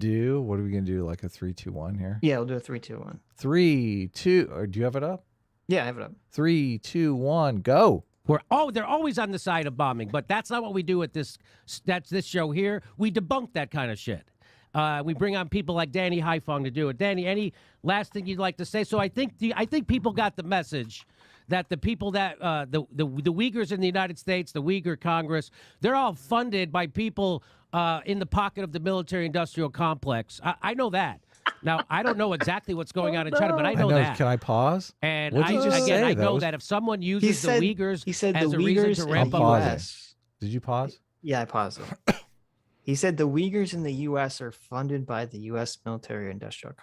do? What are we gonna do? Like a 3, 2, 1 here? Yeah, we'll do a 3, 2, 1. 3, 2. Or do you have it up? Yeah, I have it up. 3, 2, 1, go. They're always on the side of bombing, but that's not what we do at this show here. We debunk that kind of shit. We bring on people like Danny Haifong to do it. Danny, any last thing you'd like to say? So I think people got the message that the people that the Uyghurs in the United States, the Uyghur Congress, they're all funded by people in the pocket of the military-industrial complex. I know that. Now, I don't know exactly what's going on in China, but I know that. Can I pause? And What'd you just say? I know that if someone uses the Uyghurs as a reason to ramp up... US. Did you pause? Yeah, I paused it. He said the Uyghurs in the U.S. are funded by the U.S. military-industrial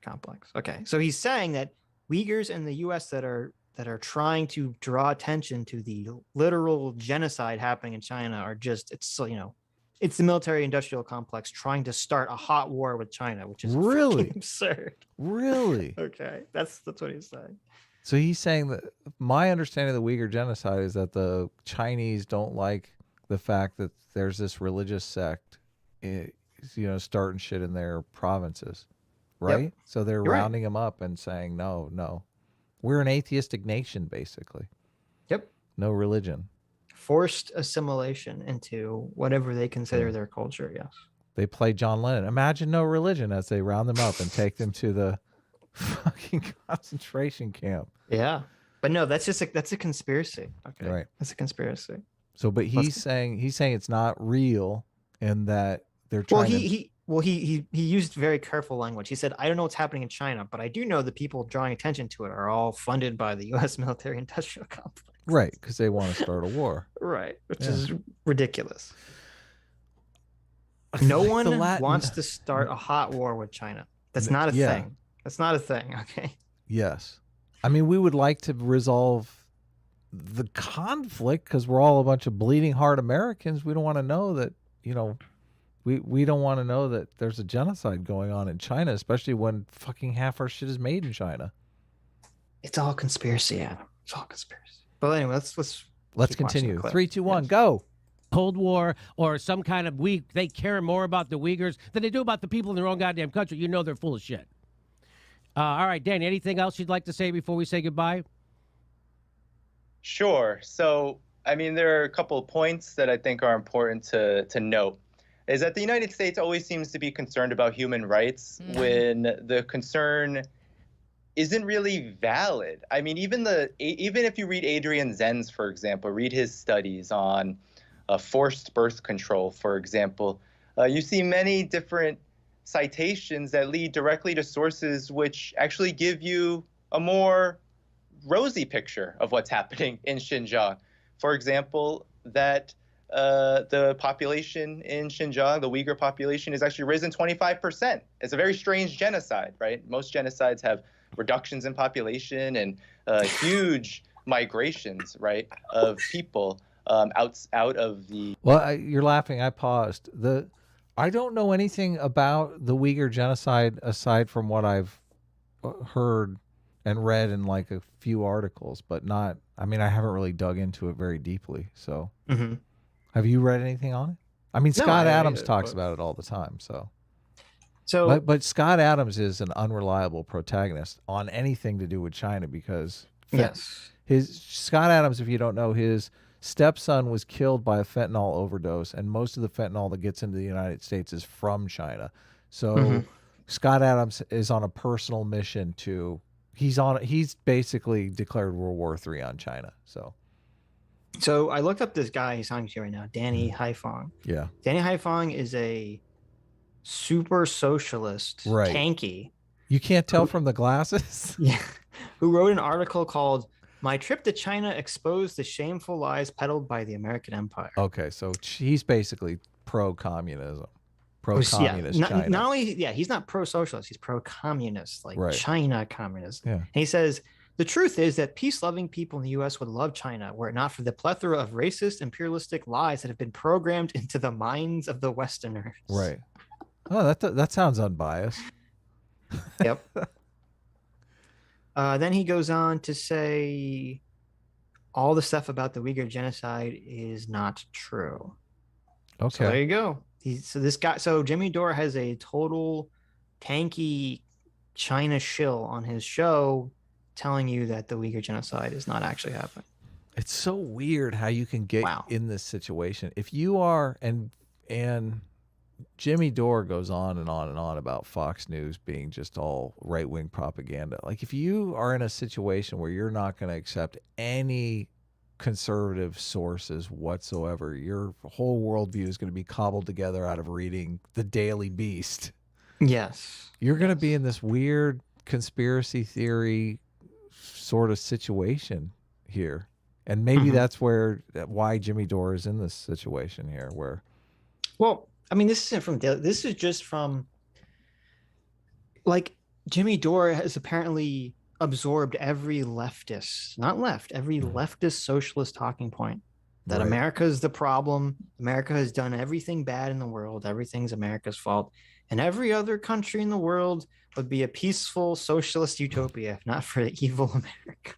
complex. Okay, so he's saying that Uyghurs in the U.S. that are trying to draw attention to the literal genocide happening in China are just, it's the military-industrial complex trying to start a hot war with China, which is really absurd. Really? Okay, that's what he's saying. So he's saying that my understanding of the Uyghur genocide is that the Chinese don't like the fact that there's this religious sect, starting shit in their provinces, right? Yep. So they're rounding them up and saying, no, we're an atheistic nation, basically. Yep. No religion. Forced assimilation into whatever they consider their culture. Yes. They play John Lennon. Imagine no religion as they round them up and take them to the fucking concentration camp. Yeah. But no, that's a conspiracy. Okay. Right. That's a conspiracy. So, but he's saying it's not real, and that they're trying. He used very careful language. He said, "I don't know what's happening in China, but I do know the people drawing attention to it are all funded by the U.S. military-industrial complex." Right, because they want to start a war. Right, which is ridiculous. No one wants to start a hot war with China. That's not a thing. That's not a thing. Okay. Yes, I mean we would like to resolve the conflict because we're all a bunch of bleeding heart Americans. We don't want to know that, we don't want to know that there's a genocide going on in China, especially when fucking half our shit is made in China. It's all conspiracy, Adam. It's all conspiracy. But anyway, let's continue. 3, 2, 1, go. Cold War or some kind of they care more about the Uyghurs than they do about the people in their own goddamn country. They're full of shit. All right, Danny, anything else you'd like to say before we say goodbye? Sure. So, I mean, there are a couple of points that I think are important to note. Is that the United States always seems to be concerned about human rights when the concern isn't really valid. I mean, even if you read Adrian Zenz, for example, read his studies on forced birth control, for example, you see many different citations that lead directly to sources which actually give you a more rosy picture of what's happening in Xinjiang. For example, that the population in Xinjiang, the Uyghur population, has actually risen 25%. It's a very strange genocide, right? Most genocides have reductions in population and huge migrations, right, of people out of the... Well, you're laughing. I paused. I don't know anything about the Uyghur genocide aside from what I've heard and read in like a few articles, but not, I mean, I haven't really dug into it very deeply. So have you read anything on it? I mean, Scott Adams talks about it all the time. But Scott Adams is an unreliable protagonist on anything to do with China because Scott Adams, if you don't know, his stepson was killed by a fentanyl overdose, and most of the fentanyl that gets into the United States is from China. So Scott Adams is on a personal mission to... He's basically declared World War III on China. So I looked up this guy he's talking to right now, Danny Haifong. Yeah. Danny Haifong is a super socialist, tanky. You can't tell from the glasses? Yeah. Who wrote an article called "My Trip to China Exposed the Shameful Lies Peddled by the American Empire." Okay, so he's basically pro-communism. Pro-communist China. Not only, he's not pro-socialist, he's pro-communist, like China communist. Yeah. And he says, "The truth is that peace-loving people in the U.S. would love China were it not for the plethora of racist, imperialistic lies that have been programmed into the minds of the Westerners." Right. Oh, that sounds unbiased. Yep. Then he goes on to say all the stuff about the Uyghur genocide is not true. Okay. So there you go. So Jimmy Dore has a total tanky China shill on his show telling you that the Uyghur genocide is not actually happening. It's so weird how you can get in this situation. If you are, and Jimmy Dore goes on and on and on about Fox News being just all right-wing propaganda. Like, if you are in a situation where you're not going to accept any conservative sources whatsoever, your whole worldview is going to be cobbled together out of reading the Daily Beast. Yes. You're going to be in this weird conspiracy theory sort of situation here. And maybe that's why Jimmy Dore is in this situation here where... Well, I mean, this isn't from Daily. This is just from, like, Jimmy Dore has apparently absorbed every leftist, not left, every leftist socialist talking point that America is the problem. America has done everything bad in the world. Everything's America's fault. And every other country in the world would be a peaceful socialist utopia if not for the evil America.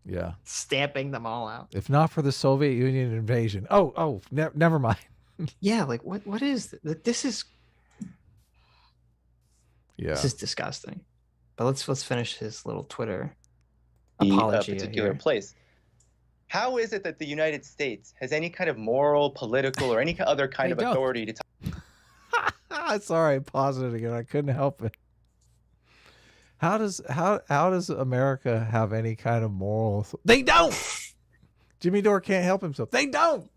Yeah. Stamping them all out. If not for the Soviet Union invasion. Never mind. Yeah, like what is this? Is this is disgusting. But let's finish his little Twitter apology. A particular place. How is it that the United States has any kind of moral, political, or any other kind of authority to talk? Sorry, I paused it again. I couldn't help it. How does America have any kind of moral? They don't. Jimmy Dore can't help himself. They don't.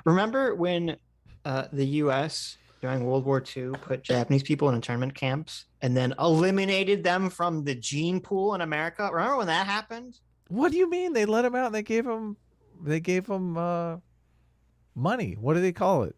Remember when the U.S. during World War II put Japanese people in internment camps and then eliminated them from the gene pool in America? Remember when that happened? What do you mean? They let him out and they gave him money. What do they call it?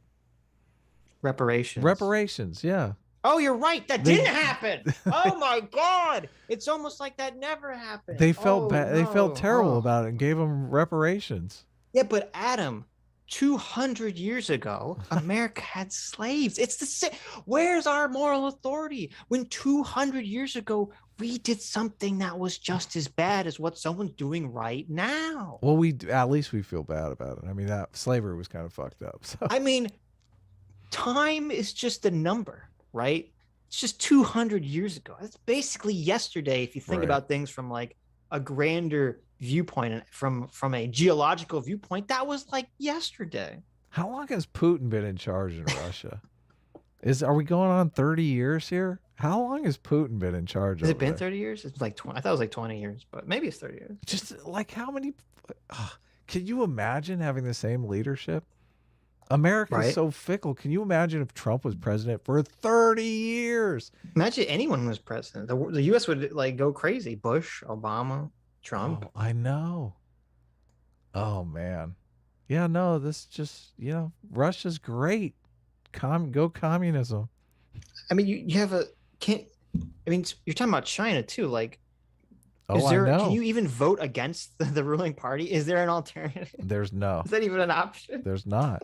Reparations. Reparations, yeah. Oh, you're right. That didn't happen. Oh my God. It's almost like that never happened. They felt bad. No. They felt terrible about it and gave them reparations. Yeah, but Adam, 200 years ago, America had slaves. It's the same. Where's our moral authority when 200 years ago we did something that was just as bad as what someone's doing right now? Well, at least we feel bad about it. I mean, that slavery was kind of fucked up. So. I mean, time is just a number, right? It's just 200 years ago. It's basically yesterday if you think about things from like a grander viewpoint, from a geological viewpoint. That was like yesterday. How long has Putin been in charge in Russia? Are we going on 30 years here? How long has Putin been in charge? Has it been 30 years? It's like 20. I thought it was like 20 years, but maybe it's 30 years. Just like how many? Can you imagine having the same leadership? America is so fickle. Can you imagine if Trump was president for 30 years? Imagine anyone was president. The U.S. would like go crazy. Bush, Obama, Trump. Oh, I know. Oh man. Yeah, no, this just, Russia's great. Go communism. I mean, you have you're talking about China too. Like, I know. Can you even vote against the ruling party? Is there an alternative? There's no. Is that even an option? There's not.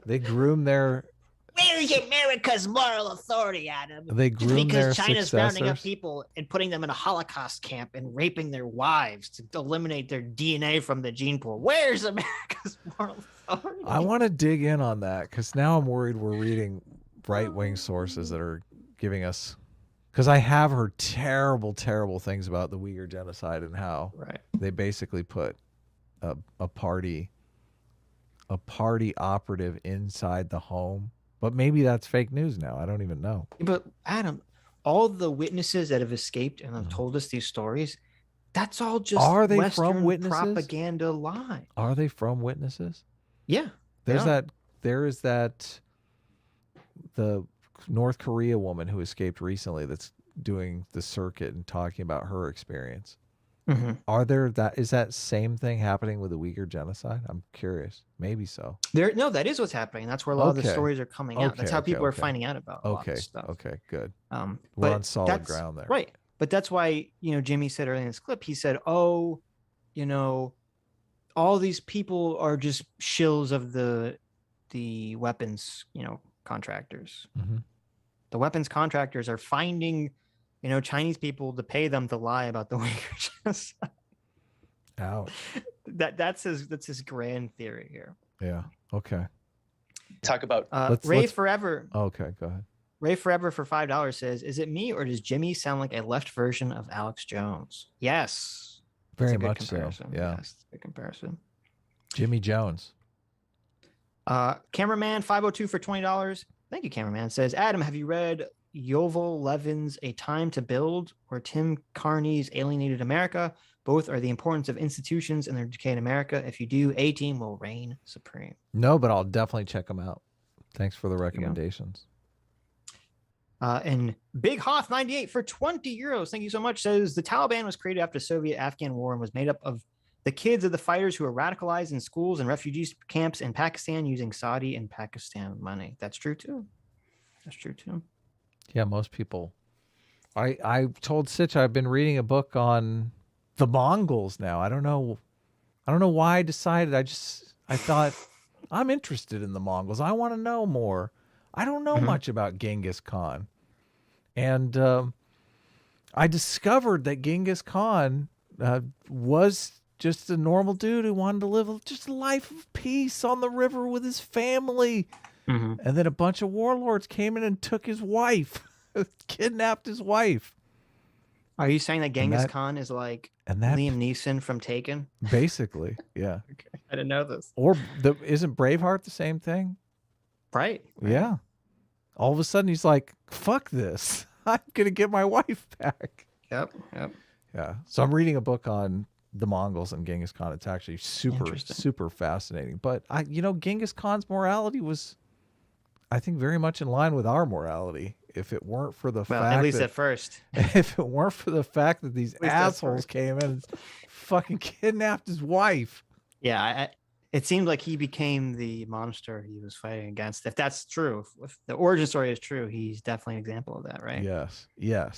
They groom their... Where's America's moral authority, Adam? They groom because their China's successors. rounding up people and putting them in a Holocaust camp and raping their wives to eliminate their DNA from the gene pool. Where's America's moral authority? I want to dig in on that because now I'm worried we're reading right-wing sources that are giving us... Because I have heard terrible, terrible things about the Uyghur genocide and how they basically put a party operative inside the home. But maybe that's fake news now. I don't even know. But Adam, all the witnesses that have escaped and have told us these stories, that's all just Western from witnesses? Propaganda lie. Are they from witnesses? Yeah. There is that the North Korea woman who escaped recently that's doing the circuit and talking about her experience. Mm-hmm. Is that same thing happening with the Uyghur genocide? I'm curious. Maybe so. No, that is what's happening. That's where a lot of the stories are coming out. That's how people are finding out about a lot of stuff. Okay, good. We're on solid ground there. Right. But that's why, Jimmy said earlier in this clip, he said, all these people are just shills of the weapons, contractors. Mm-hmm. The weapons contractors are finding Chinese people to pay them to lie about the Uyghur genocide. Ouch. That's his grand theory here. Yeah. Okay. Talk about Ray Forever. Okay, go ahead. Ray Forever for $5 says, "Is it me or does Jimmy sound like a left version of Alex Jones?" Yes, Very that's a good much so. comparison. Yeah, Yes, good comparison. Jimmy Jones. Cameraman 502 for $20. Thank you, cameraman. Says, Adam, have you read Yovel Levin's A Time to Build or Tim Carney's Alienated America? Both are the importance of institutions and their decay in America. If you do, A-Team will reign supreme. No, but I'll definitely check them out. Thanks for the recommendations. And Big Hoth 98 for 20 euros. Thank you so much. Says the Taliban was created after the Soviet-Afghan war and was made up of the kids of the fighters who were radicalized in schools and refugee camps in Pakistan using Saudi and Pakistan money. That's true too. That's true too. Yeah, most people. I told Sitch I've been reading a book on the Mongols now. I don't know why I decided. I thought I'm interested in the Mongols. I want to know more. I don't know much about Genghis Khan. And I discovered that Genghis Khan was just a normal dude who wanted to live just a life of peace on the river with his family. And then a bunch of warlords came in and took his wife, kidnapped his wife. Are you saying that Genghis Khan is like Liam Neeson from Taken? Basically, yeah. Okay. I didn't know this. Or isn't Braveheart the same thing? Right. Yeah. All of a sudden he's like, fuck this. I'm going to get my wife back. Yep. Yeah. So I'm reading a book on the Mongols and Genghis Khan. It's actually super fascinating. But Genghis Khan's morality was, I think, very much in line with our morality. If it weren't for the fact at least at first. If it weren't for the fact that these assholes came in and fucking kidnapped his wife. Yeah, it seemed like he became the monster he was fighting against. If that's true, if the origin story is true, he's definitely an example of that, right? Yes. Yeah.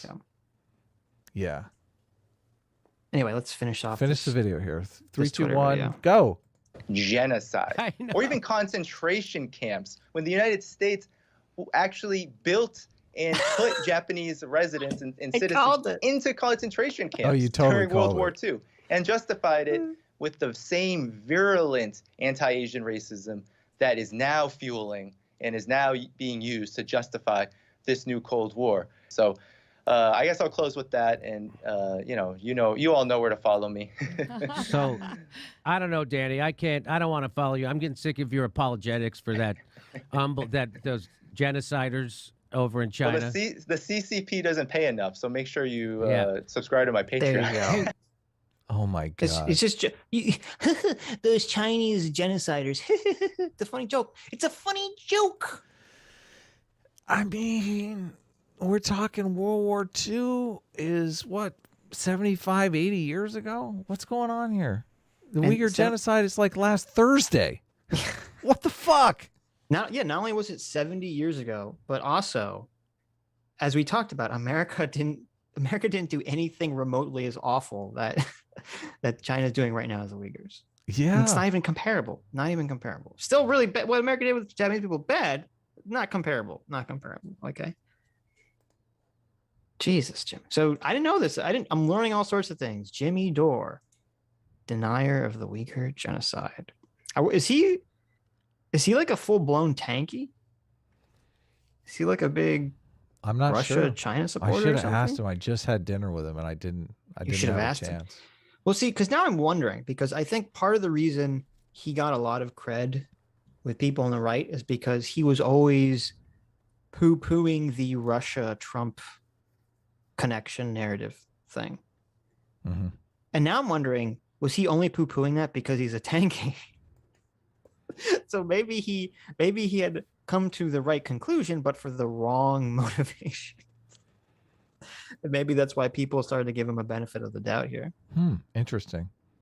Anyway, let's finish off. Finish the video here. 3, 2, Twitter 1, video. go. Genocide, or even concentration camps, when the United States actually built and put Japanese residents and citizens into concentration camps during World War II, and justified it with the same virulent anti-Asian racism that is now fueling and is now being used to justify this new Cold War. So I guess I'll close with that, and you all know where to follow me. So I don't know, Danny. I don't want to follow you. I'm getting sick of your apologetics for that those genociders over in China. Well, the CCP doesn't pay enough, so make sure you subscribe to my Patreon. There you go. Oh my God. It's just those Chinese genociders. It's a funny joke. It's a funny joke. I mean, we're talking World War II is what, 75, 80 years ago? What's going on here? The Uyghur genocide is like last Thursday. What the fuck? Not only was it 70 years ago, but also, as we talked about, America didn't do anything remotely as awful that China's doing right now as the Uyghurs. Yeah. And it's not even comparable. Still really bad. What America did with Japanese people, bad. Not comparable. Okay. Jesus, Jim. So I didn't know this. I'm learning all sorts of things. Jimmy Dore, denier of the Uyghur genocide. Is he like a full-blown tanky? Is he like a big I'm not Russia, sure. China supporter? I should have asked him. I just had dinner with him and I didn't have a chance. Well, see, because now I'm wondering, because I think part of the reason he got a lot of cred with people on the right is because he was always poo-pooing the Russia-Trump connection narrative thing. Mm-hmm. And now I'm wondering, was he only poo-pooing that because he's a tanky? So maybe he had come to the right conclusion, but for the wrong motivation. And maybe that's why people started to give him a benefit of the doubt here. Interesting.